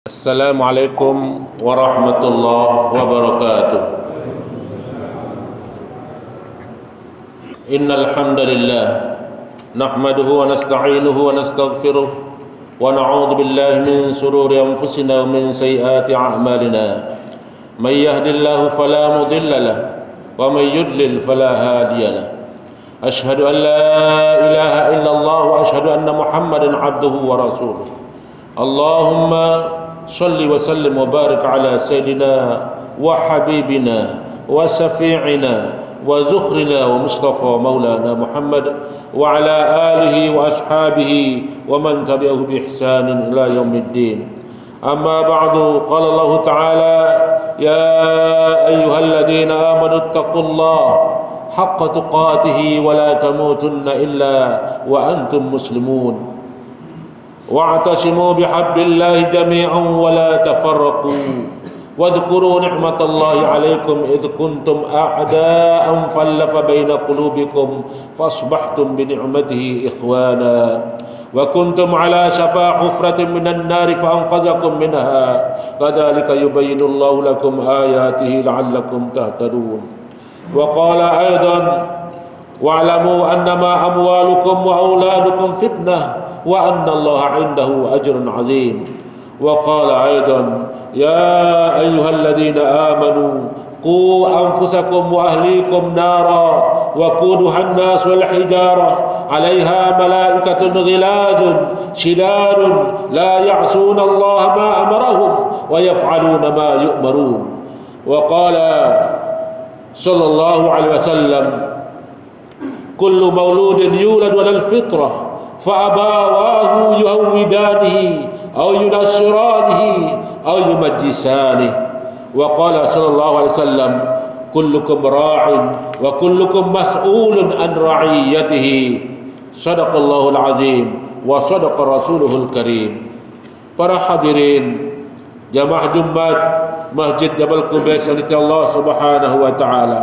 Assalamualaikum warahmatullahi wabarakatuh. Innal hamdalillah nahmaduhu wa nasta'inuhu wa nastaghfiruh wa na'udzu billahi min shururi anfusina wa min sayyiati a'malina. May yahdihillahu fala mudilla lahu wa may yudlil fala hadiya lahu. Ashhadu an la ilaha illallah wa ashhadu anna Muhammadan 'abduhu wa rasuluh. Allahumma salli wa sallim wa barik ala sayyidina wa habibina wa syafi'ina wa zukhrina wa mustafa maulana Muhammad wa ala alihi wa ashabihi wa man tabi'ahu bi ihsanin ila yaumiddin. Amma ba'du, qala Allah ta'ala ya ayyuhalladzina amanu taqullaha haqqa tuqatih wa la tamutunna illa wa antum muslimun. واعتصموا بحبل الله جميعا ولا تفرقوا واذكروا نعمة الله عليكم إذ كنتم أعداء فألف بين قلوبكم فأصبحتم بنعمته إخوانا وكنتم على شفا حفرة من النار فأنقذكم منها كذلك يبين الله لكم آياته لعلكم تهتدون. وقال أيضا واعلموا أنما أموالكم وأولادكم فتنة وأن الله عنده أجر عظيم. وقال أيضا يا أيها الذين آمنوا قوا أنفسكم وأهليكم نارا وقودها الناس والحجارة عليها ملائكة غلاظ شداد لا يعصون الله ما أمرهم ويفعلون ما يؤمرون. وقال صلى الله عليه وسلم كل مولود يولد على الفطرة فأبواه يهودانه أو ينصرانه أو يمجسانه. وقال صلى الله عليه وسلم كلكم راع وكلكم مسؤول عن رعيته. صدق الله العظيم وصدق رسوله الكريم. Para hadirin jamaah Jumat Masjid Jabal Qubais yang dicintai Allah Subhanahu wa taala.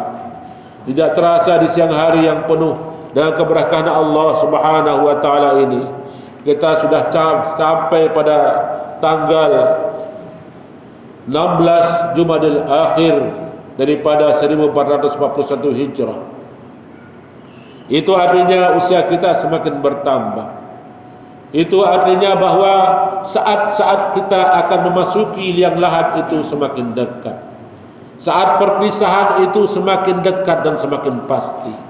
Tidak terasa di siang hari yang penuh dengan keberkahan Allah Subhanahu wa taala ini, kita sudah sampai pada tanggal 16 Jumadil Akhir daripada 1441 Hijrah. Itu artinya usia kita semakin bertambah. Itu artinya bahwa saat-saat kita akan memasuki liang lahat itu semakin dekat. Saat perpisahan itu semakin dekat dan semakin pasti.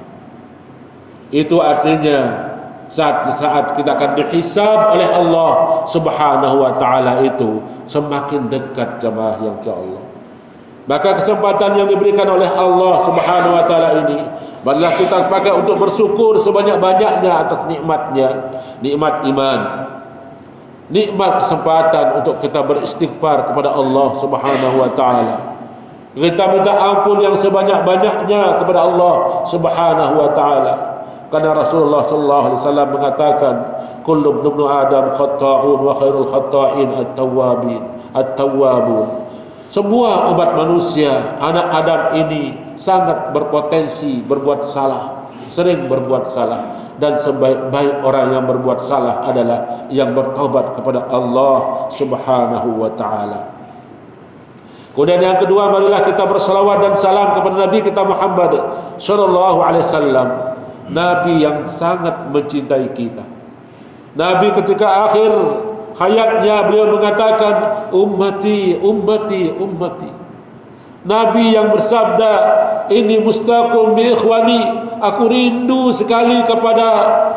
Itu artinya saat kita akan dihisab oleh Allah Subhanahu wa taala itu semakin dekat jemaah yang ke Allah. Maka kesempatan yang diberikan oleh Allah Subhanahu wa taala ini marilah kita pakai untuk bersyukur sebanyak-banyaknya atas nikmatnya, nikmat iman, nikmat kesempatan untuk kita beristighfar kepada Allah Subhanahu wa taala. Kita minta ampun yang sebanyak-banyaknya kepada Allah Subhanahu wa taala. Karena Rasulullah sallallahu alaihi wasallam mengatakan, kullu ibnu Adam khata'un wa khairul khata'in at-tawwabun. Semua umat manusia, anak Adam ini sangat berpotensi berbuat salah, sering berbuat salah, dan sebaik-baik orang yang berbuat salah adalah yang bertaubat kepada Allah Subhanahu wa taala. Kemudian yang kedua, marilah kita bersalawat dan salam kepada Nabi kita Muhammad sallallahu alaihi wasallam, Nabi yang sangat mencintai kita. Nabi ketika akhir hayatnya beliau mengatakan ummati, ummati, ummati. Nabi yang bersabda, ini mustaqim bi ikhwani, aku rindu sekali kepada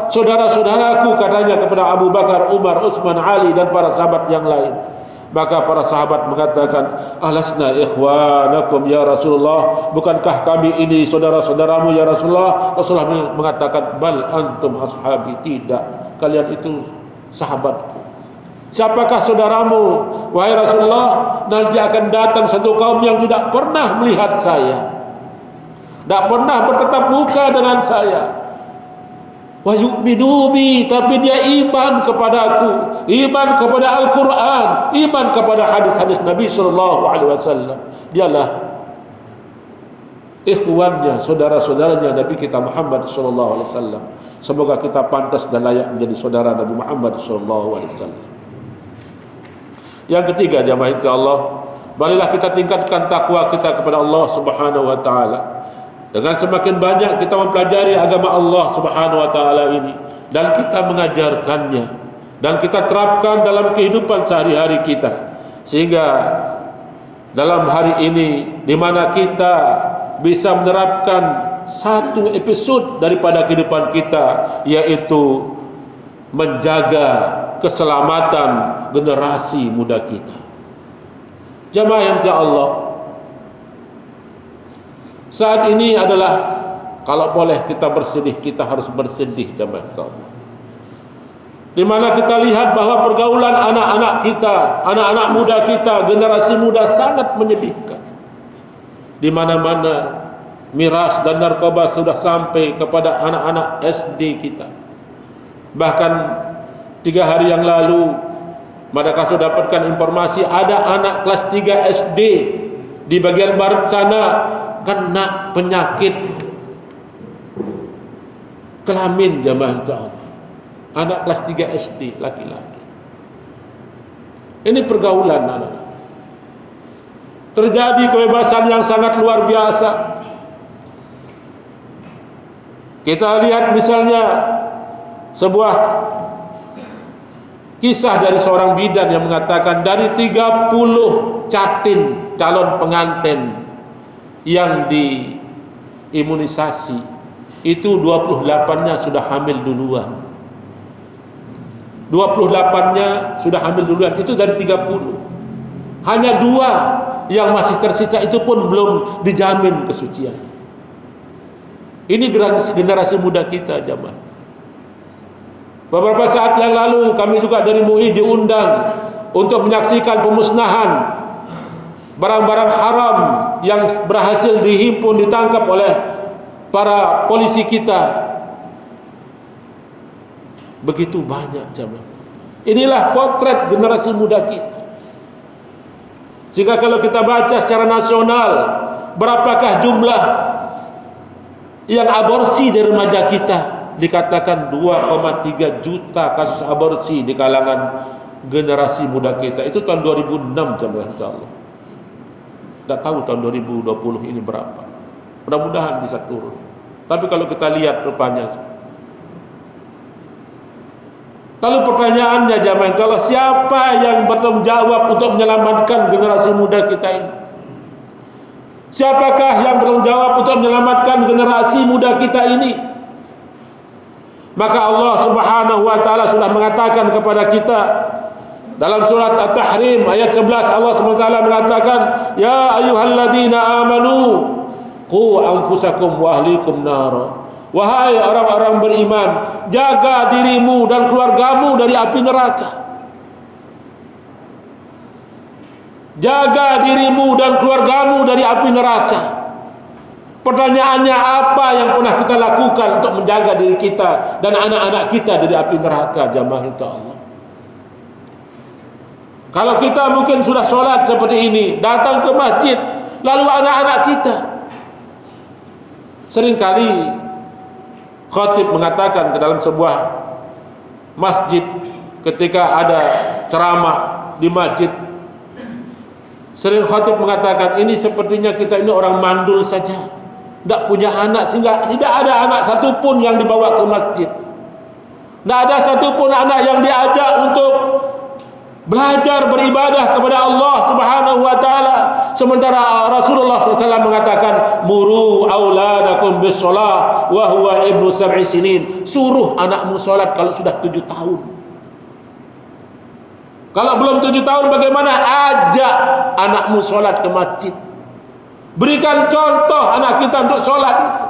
saudara-saudaraku, katanya kepada Abu Bakar, Umar, Utsman, Ali dan para sahabat yang lain. Maka para sahabat mengatakan, alasna ikhwanakum ya Rasulullah, bukankah kami ini saudara-saudaramu ya Rasulullah? Rasulullah mengatakan, bal antum ashabi, tidak, kalian itu sahabatku. Siapakah saudaramu? Wahai Rasulullah, nanti akan datang satu kaum yang tidak pernah melihat saya, tidak pernah bertatap muka dengan saya. Wa yu'minu bi, tapi dia iman kepadaku, iman kepada Al-Quran, iman kepada hadis-hadis Nabi sallallahu alaihi wasallam. Dialah ikhwannya, saudara-saudaranya Nabi kita Muhammad sallallahu alaihi wasallam. Semoga kita pantas dan layak menjadi saudara Nabi Muhammad sallallahu alaihi wasallam. Yang ketiga, jamaah itu Allah, marilah kita tingkatkan takwa kita kepada Allah Subhanahu wa taala. Dengan semakin banyak kita mempelajari agama Allah Subhanahu wa taala ini dan kita mengajarkannya dan kita terapkan dalam kehidupan sehari-hari kita, sehingga dalam hari ini di mana kita bisa menerapkan satu episode daripada kehidupan kita, yaitu menjaga keselamatan generasi muda kita. Jamaah yang dirahmati Allah, saat ini adalah, kalau boleh kita bersedih, kita harus bersedih, jamaah yang dirahmati Allah, di mana kita lihat bahwa pergaulan anak-anak kita, anak-anak muda kita, generasi muda sangat menyedihkan. Di mana-mana miras dan narkoba sudah sampai kepada anak-anak SD kita. Bahkan 3 hari yang lalu, mereka sudah dapatkan informasi ada anak kelas 3 SD di bagian barat sana kena penyakit kelamin, jamaah Allah. Anak kelas 3 SD laki-laki. Ini pergaulan anak. Terjadi kebebasan yang sangat luar biasa. Kita lihat misalnya sebuah kisah dari seorang bidan yang mengatakan dari 30 catin calon pengantin yang diimunisasi, itu 28-nya sudah hamil duluan. 28-nya sudah hamil duluan, itu dari 30. Hanya 2 yang masih tersisa, itu pun belum dijamin kesucian. Ini generasi muda kita, jamaah. Beberapa saat yang lalu kami juga dari MUI diundang untuk menyaksikan pemusnahan barang-barang haram yang berhasil dihimpun, ditangkap oleh para polisi kita. Begitu banyak, jamaah. Inilah potret generasi muda kita. Sehingga kalau kita baca secara nasional, berapakah jumlah yang aborsi dari remaja kita? Dikatakan 2,3 juta kasus aborsi di kalangan generasi muda kita. Itu tahun 2006, jamaah Allah. Tidak tahu tahun 2020 ini berapa. Mudah-mudahan bisa turun. Tapi kalau kita lihat rupanya. Lalu pertanyaannya, jamaah Allah, siapa yang bertanggung jawab untuk menyelamatkan generasi muda kita ini? Siapakah yang bertanggung jawab untuk menyelamatkan generasi muda kita ini? Maka Allah Subhanahu wa taala sudah mengatakan kepada kita dalam surat At-Tahrim ayat 11, Allah Subhanahu wa taala mengatakan, ya ayyuhalladzina amanu qu anfusakum wa ahlikum nar. Wahai orang-orang beriman, jaga dirimu dan keluargamu dari api neraka. Jaga dirimu dan keluargamu dari api neraka. Pertanyaannya, apa yang pernah kita lakukan untuk menjaga diri kita dan anak-anak kita dari api neraka, jamaah itu Allah? Kalau kita mungkin sudah sholat seperti ini, datang ke masjid, lalu anak-anak kita, seringkali khatib mengatakan ke dalam sebuah masjid ketika ada ceramah di masjid, sering khatib mengatakan, ini sepertinya kita ini orang mandul saja, tidak punya anak, sehingga tidak ada anak satupun yang dibawa ke masjid. Tidak ada satupun anak yang diajak untuk belajar beribadah kepada Allah Subhanahu wa taala. Sementara Rasulullah SAW mengatakan, muru auladakum bis shalah wa huwa ibnu 7 sinin. Suruh anakmu salat kalau sudah 7 tahun. Kalau belum 7 tahun, bagaimana? Ajak anakmu salat ke masjid. Berikan contoh anak kita untuk salat itu.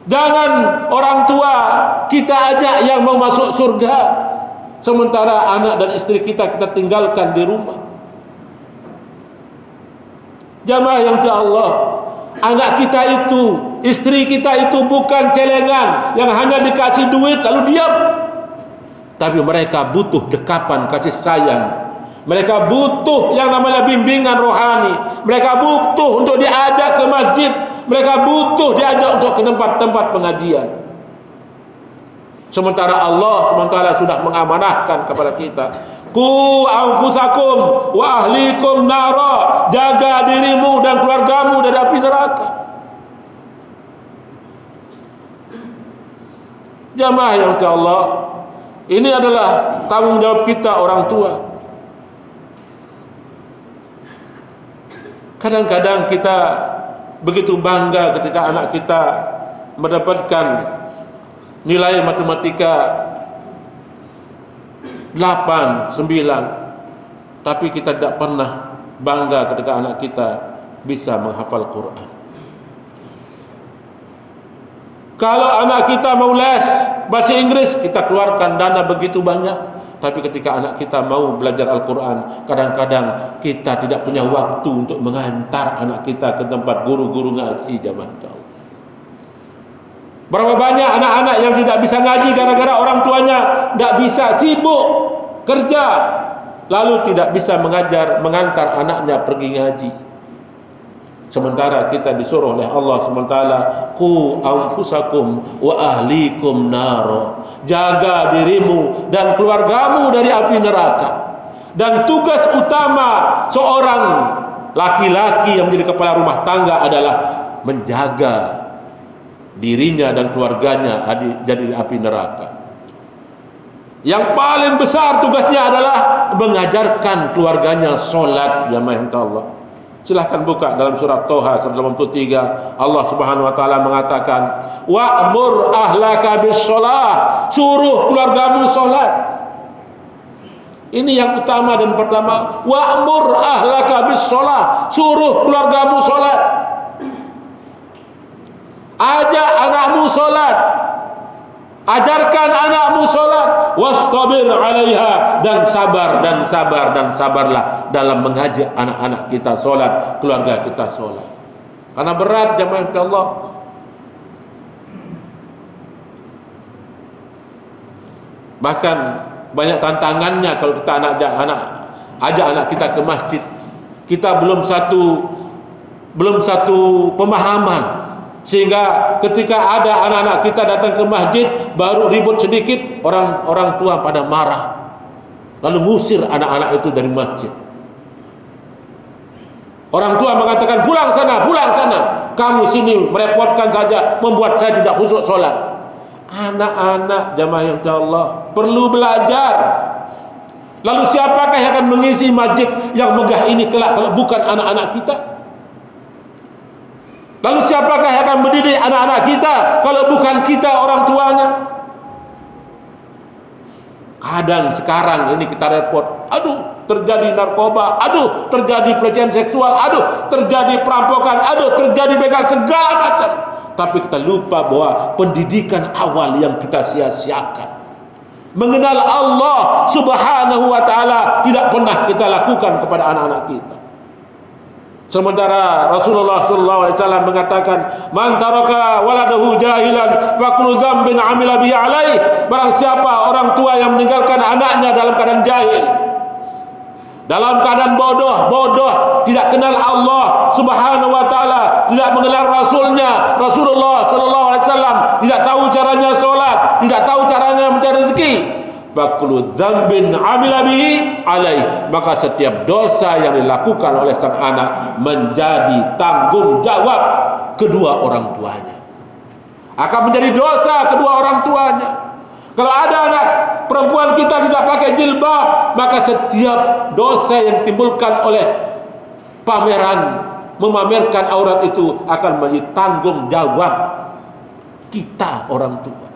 Jangan orang tua kita ajak yang mau masuk surga, sementara anak dan istri kita tinggalkan di rumah. Jamaah yang dirahmati Allah, anak kita itu, istri kita itu bukan celengan yang hanya dikasih duit lalu diam. Tapi mereka butuh dekapan kasih sayang. Mereka butuh yang namanya bimbingan rohani. Mereka butuh untuk diajak ke masjid. Mereka butuh diajak untuk ke tempat-tempat pengajian. Sementara Allah SWT sudah mengamanahkan kepada kita, Qu anfusakum wa ahlikum nara, jaga dirimu dan keluargamu dari api neraka. Jamaah yang Allah, ini adalah tanggung jawab kita orang tua. Kadang-kadang kita begitu bangga ketika anak kita mendapatkan nilai matematika 8, 9, tapi kita tidak pernah bangga ketika anak kita bisa menghafal Quran. Kalau anak kita mau les bahasa Inggris, kita keluarkan dana begitu banyak, tapi ketika anak kita mau belajar Al-Quran, kadang-kadang kita tidak punya waktu untuk mengantar anak kita ke tempat guru-guru ngaji. Zaman kau, berapa banyak anak-anak yang tidak bisa ngaji gara-gara orang tuanya tidak bisa, sibuk kerja, lalu tidak bisa mengantar anaknya pergi ngaji. Sementara kita disuruh oleh Allah SWT, Qu anfusakum wa ahlikum naro, jaga dirimu dan keluargamu dari api neraka. Dan tugas utama seorang laki-laki yang menjadi kepala rumah tangga adalah menjaga dirinya dan keluarganya dari api neraka. Yang paling besar tugasnya adalah mengajarkan keluarganya solat. Jamaah yang Allah, silahkan buka dalam surat Toha 183. Allah Subhanahu wa taala mengatakan, wa'mur ahlaka bis-shalah, suruh keluargamu salat. Ini yang utama dan pertama, wa'mur ahlaka bis-shalah, suruh keluargamu salat. Ajak anakmu salat, ajarkan anakmu salat, wastabir 'alaiha, dan sabarlah dalam mengajak anak-anak kita salat, keluarga kita salat. Karena berat, jemaah Allah. Bahkan banyak tantangannya kalau kita ajak anak kita ke masjid. Kita belum satu pemahaman, sehingga ketika ada anak-anak kita datang ke masjid, baru ribut sedikit, orang tua pada marah, lalu ngusir anak-anak itu dari masjid. Orang tua mengatakan, pulang sana, kamu sini merepotkan saja, membuat saya tidak khusyuk sholat. Anak-anak jamaah yang Allah perlu belajar. Lalu siapakah yang akan mengisi masjid yang megah ini kelak kalau bukan anak-anak kita? Lalu siapakah yang akan mendidik anak-anak kita kalau bukan kita orang tuanya? Kadang sekarang ini kita repot, aduh terjadi narkoba, aduh terjadi pelecehan seksual, aduh terjadi perampokan, aduh terjadi begal, segala macam. Tapi kita lupa bahwa pendidikan awal yang kita sia-siakan, mengenal Allah Subhanahu wa taala, tidak pernah kita lakukan kepada anak-anak kita. Sementara Rasulullah SAW mengatakan, man taraka waladahu jahilan faqulu dzambin amila bihi alaih. Barang siapa orang tua yang meninggalkan anaknya dalam keadaan jahil, dalam keadaan bodoh, tidak kenal Allah Subhanahu wa taala, tidak mengenal Rasulnya Rasulullah SAW, tidak tahu caranya sholat, tidak tahu caranya mencari rezeki, faqulu dzambin amila bihi alaih, maka setiap dosa yang dilakukan oleh sang anak menjadi tanggung jawab kedua orang tuanya, akan menjadi dosa kedua orang tuanya. Kalau ada anak perempuan kita tidak pakai jilbab, maka setiap dosa yang ditimbulkan oleh memamerkan aurat itu akan menjadi tanggung jawab kita orang tua.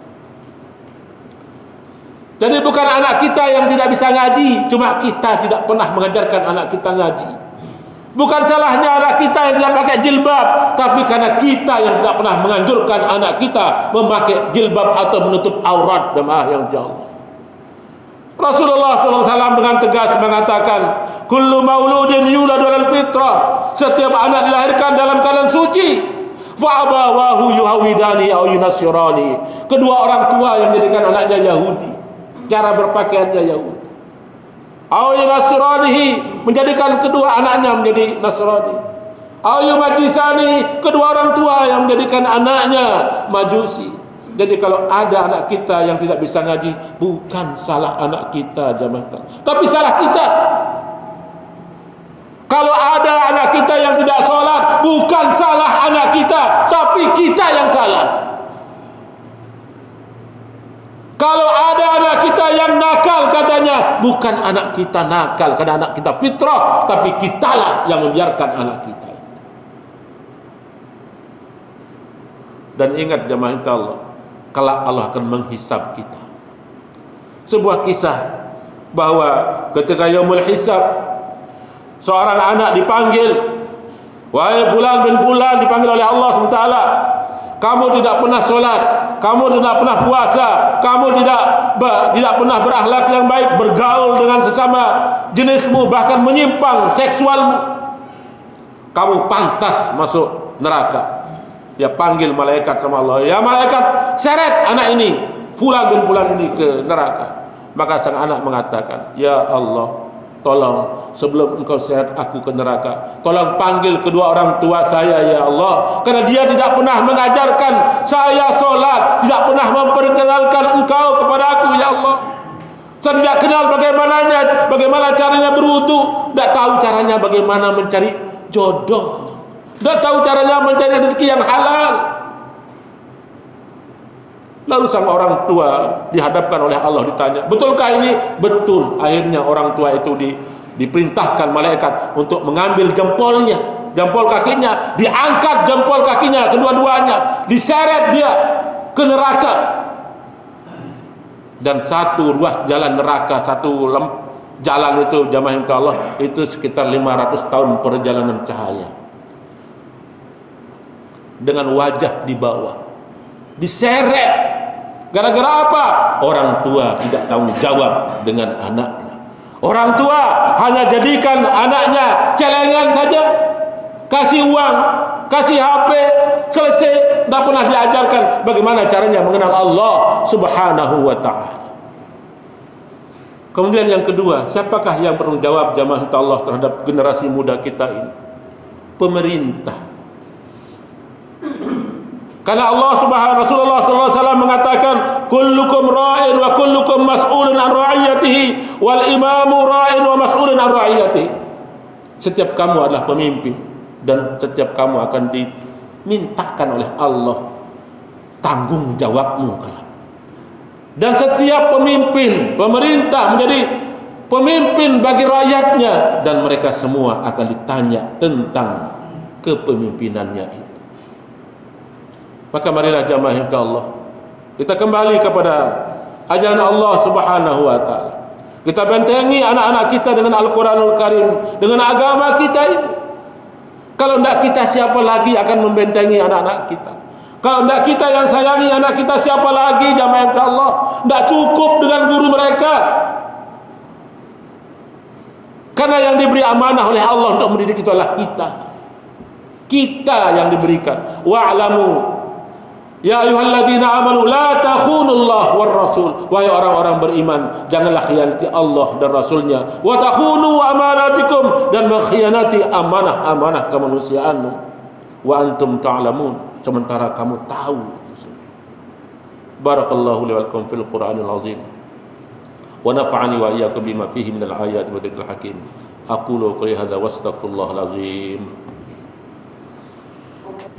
Jadi bukan anak kita yang tidak bisa ngaji, cuma kita tidak pernah mengajarkan anak kita ngaji. Bukan salahnya anak kita yang tidak pakai jilbab, tapi karena kita yang tidak pernah menganjurkan anak kita memakai jilbab atau menutup aurat. Jemaah yang jauh, Rasulullah SAW dengan tegas mengatakan, kullu mauludin yuladu alal fitrah, setiap anak dilahirkan dalam keadaan suci. Fa abawahu yuhawidani au yunasirani, kedua orang tua yang menjadikan anaknya Yahudi, cara berpakaiannya Yahudi, au yunasiranihi, menjadikan kedua anaknya menjadi Nasrani, au yumajisani, kedua orang tua yang menjadikan anaknya Majusi. Jadi kalau ada anak kita yang tidak bisa ngaji, bukan salah anak kita jamaah, tapi salah kita. Kalau ada anak kita yang tidak sholat, bukan salah anak kita, tapi kita yang salah. Kalau ada anak kita yang nakal katanya, bukan anak kita nakal, karena anak kita fitrah, tapi kitalah yang membiarkan anak kita. Dan ingat jamaah Allah, kalau Allah akan menghisab kita. Sebuah kisah bahwa ketika yaumul hisab, seorang anak dipanggil, wahai fulan bin fulan, dipanggil oleh Allah SWT. Kamu tidak pernah sholat, kamu tidak pernah puasa, kamu tidak pernah berakhlak yang baik, bergaul dengan sesama jenismu, bahkan menyimpang seksualmu. Kamu pantas masuk neraka. Dia panggil malaikat sama Allah, ya malaikat, seret anak ini, fulan bin fulan ini ke neraka. Maka sang anak mengatakan, ya Allah, tolong sebelum engkau seret aku ke neraka, tolong panggil kedua orang tua saya ya Allah, karena dia tidak pernah mengajarkan saya sholat, tidak pernah memperkenalkan engkau kepada aku ya Allah. Saya tidak kenal bagaimana caranya berwudu, tidak tahu caranya bagaimana mencari jodoh, tidak tahu caranya mencari rezeki yang halal. Lalu sang orang tua dihadapkan oleh Allah, ditanya, betulkah ini? Betul. Akhirnya orang tua itu diperintahkan malaikat untuk mengambil jempolnya, jempol kakinya, diangkat jempol kakinya kedua-duanya, diseret dia ke neraka. Dan satu ruas jalan neraka, jalan itu jamaah Allah, itu sekitar 500 tahun perjalanan cahaya. Dengan wajah di bawah, diseret. Gara-gara apa? Orang tua tidak tanggung jawab dengan anaknya. Orang tua hanya jadikan anaknya celengan saja, kasih uang, kasih HP, selesai. Tidak pernah diajarkan bagaimana caranya mengenal Allah Subhanahu wa ta'ala. Kemudian yang kedua, siapakah yang bertanggung jawab jamaah Allah terhadap generasi muda kita ini? Pemerintah. Karena Rasulullah SAW mengatakan, kullukum ra'in wa kullukum mas'ulun an ra'iyatihi wal imamu ra'in wa mas'ulun an ra'iyatihi. Setiap kamu adalah pemimpin dan setiap kamu akan dimintakan oleh Allah tanggung jawabmu kelak. Dan setiap pemimpin, pemerintah menjadi pemimpin bagi rakyatnya, dan mereka semua akan ditanya tentang kepemimpinannya itu. Maka marilah jamaah Allah, kita kembali kepada ajaran Allah Subhanahu wa ta'ala. Kita bentengi anak-anak kita dengan Al-Quranul Karim, dengan agama kita ini. Kalau tidak kita, siapa lagi akan membentengi anak-anak kita? Kalau tidak kita yang sayangi anak kita, siapa lagi jamaah Allah? Tidak cukup dengan guru mereka. Karena yang diberi amanah oleh Allah untuk mendidik itu adalah kita. Kita yang diberikan. Wa'lamu ya ayyuhalladzina amanu la takhunullah war rasul. Wahai orang-orang beriman, janganlah khianati Allah dan Rasulnya. Wa takhunu amanatikum, dan mengkhianati amanah-amanah kemanusiaanmu. Wa antum ta'lamun, sementara kamu tahu. Barakallahu li wa lakum fil Qur'anil azim. Wa nafa'ani wa iyyakum bima fihi minal ayati wa dzikril hakim. Aqulu qouli hadza wastaghfirullahal azim.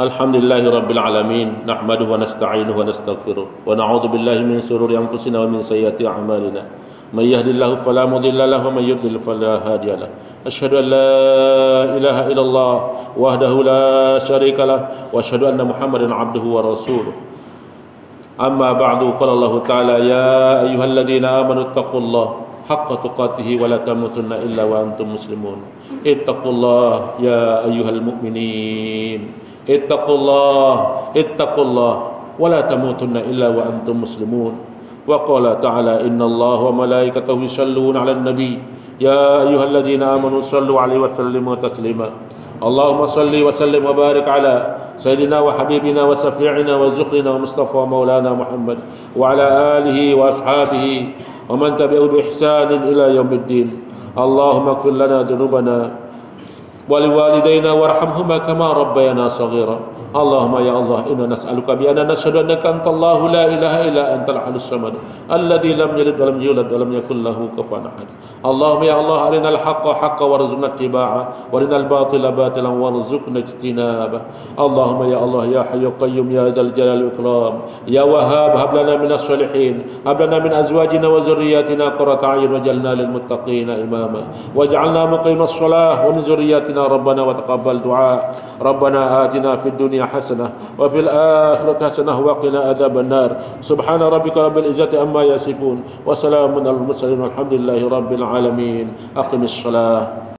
Alhamdulillahi Rabbil Alamin, nahmaduhu wa nasta'inuhu wa nastaghfiruh, wa na'udhu billahi min sururi anfusina wa min sayyiati a'malina. Man yahdihillahu fala mudilla lahu wa man yudlil fala hadiya lahu. Asyhadu an la ilaha illallah wahdahu la syarika lah, wa asyhadu anna Muhammadan 'abduhu wa rasuluh. Amma ba'du, qala Allah ta'ala, ya ayyuhalladzina amanu taqullaha haqqa tuqatih wa la tamutunna illa wa antum muslimun. Ittaqullah ya ayyuhal mu'minin. Ittaqullah wa la tamutunna illa wa antum muslimun. Wa qala ta'ala, innallaha wa malaikatahu yusholluna 'alan nabi ya ayyuhalladzina amanu shallu 'alaihi wa sallimu taslima. Allahumma shalli wa sallim wa barik ala sayyidina wa habibina wa safi'ina wa zukhrina wa mustafa maulana Muhammad wa ala alihi wa ashabihi wa man tabi'ahu bi ihsanin ila yaumiddin. Allahumma ighfir lana dhunubana ولوالدينا وارحمهما كما ربيانا صغيرا اللهم يا الله إنا نسألك بأننا نشهد أنك أنت الله لا إله إلا أنت الأحد الصمد الذي لم يلد ولم يولد ولم يكن له كفوا أحد. اللهم يا الله أرنا الحق حقا وارزقنا اتباعه وارنا الباطل باطلا وارزقنا اجتنابه. اللهم يا الله يا حي قيوم يا ذا الجلال والإكرام يا وهاب هب لنا من الصالحين هب لنا من أزواجنا وذرياتنا قرة أعين واجعلنا للمتقين إماما واجعلنا مقيم الصلاة ومن ذرياتنا ربنا وتقبل دعاء. ربنا آتنا في الدنيا حسنة وفي الآخرة حسنة وقنا عذاب النار. سبحان ربك رب العزة عما يصفون وسلام على المرسلين والحمد لله رب العالمين. أقم الصلاة.